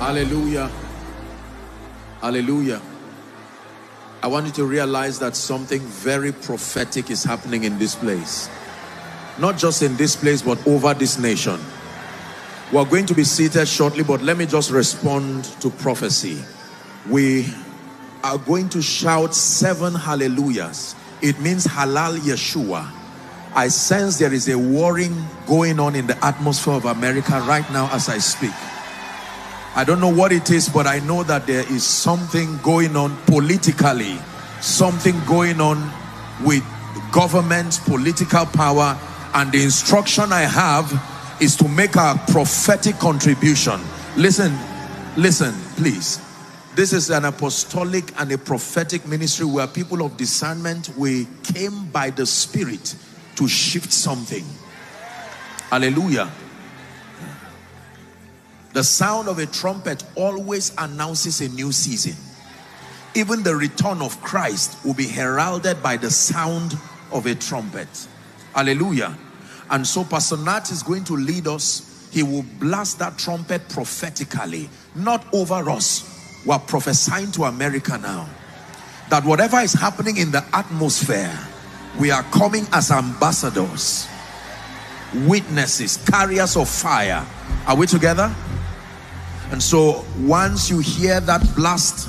Hallelujah. Hallelujah. I want you to realize that something very prophetic is happening in this place. Not just in this place, but over this nation. We're going to be seated shortly, but let me just respond to prophecy. We are going to shout 7 hallelujahs. It means halal Yeshua. I sense there is a warring going on in the atmosphere of America right now as I speak. I don't know what it is, but I know that there is something going on politically, something going on with government, political power, and the instruction I have is to make a prophetic contribution. Listen, please. This is an apostolic and a prophetic ministry where people of discernment, we came by the Spirit to shift something. Hallelujah. The sound of a trumpet always announces a new season. Even the return of Christ will be heralded by the sound of a trumpet. Hallelujah. And so Pastor Nat is going to lead us. He will blast that trumpet prophetically, not over us. We're prophesying to America now that whatever is happening in the atmosphere, we are coming as ambassadors, witnesses, carriers of fire. Are we together? And so once you hear that blast,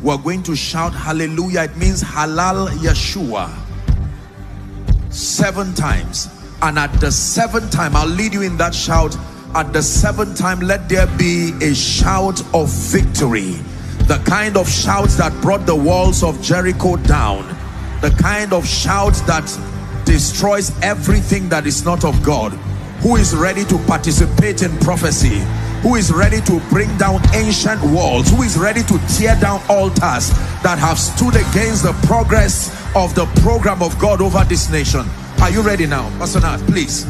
we're going to shout hallelujah. It means halal Yeshua 7 times. And at the 7th time, I'll lead you in that shout. At the 7th time, let there be a shout of victory. The kind of shout that brought the walls of Jericho down. The kind of shout that destroys everything that is not of God. Who is ready to participate in prophecy? Who is ready to bring down ancient walls? Who is ready to tear down altars that have stood against the progress of the program of God over this nation? Are you ready now? Pastor Nat, please.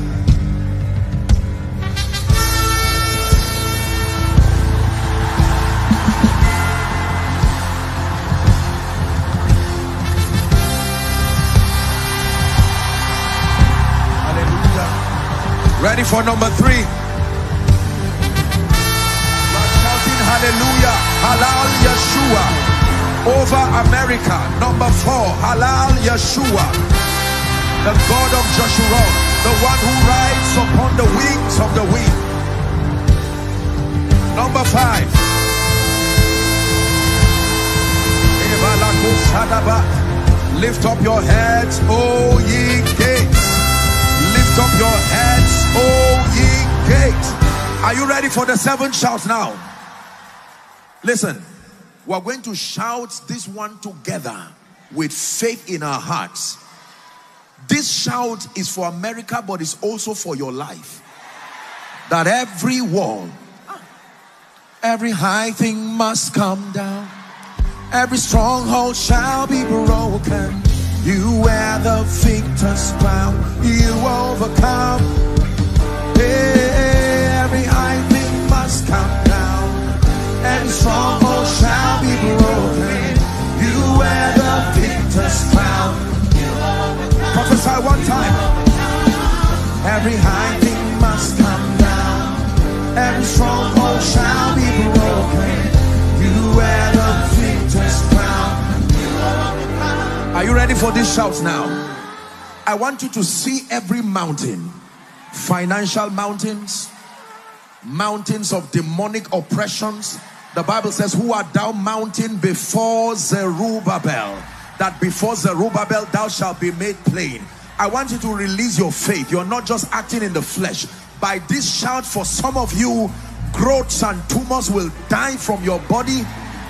Hallelujah. Ready for number 3? Hallelujah, halal Yeshua over America. Number 4, halal Yeshua, the God of Joshua, the one who rides upon the wings of the wind. Number 5, lift up your heads, O ye gates. Lift up your heads, O ye gates. Are you ready for the 7 shouts now? Listen, we're going to shout this one together with faith in our hearts. This shout is for America, but it's also for your life. That every wall, every high thing must come down. Every stronghold shall be broken. You wear the victor's crown. You overcome. Every high thing must come down. Every stronghold shall be broken. You wear the victor's crown. Prophesy one time. Every high thing must come down. Every stronghold shall be broken. You wear the victor's crown. Are you ready for these shouts now? I want you to see every mountain. Financial mountains, mountains of demonic oppressions. The Bible says, who art thou mountain before Zerubbabel? That before Zerubbabel thou shalt be made plain. I want you to release your faith. You're not just acting in the flesh. By this shout, for some of you, growths and tumors will die from your body.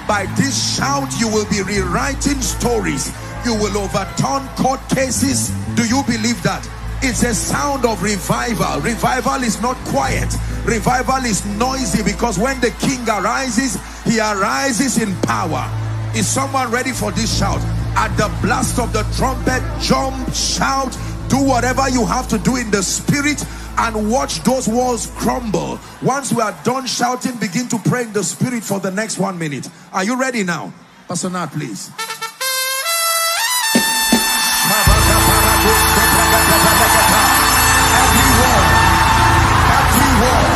By this shout, you will be rewriting stories. You will overturn court cases. Do you believe that? It's a sound of revival. Revival is not quiet. Revival is noisy, because when the king arises, he arises in power. Is someone ready for this shout? At the blast of the trumpet, jump, shout, do whatever you have to do in the spirit, and watch those walls crumble. Once we are done shouting, begin to pray in the spirit for the next 1 minute. Are you ready now? Pastor Nat, please. Every wall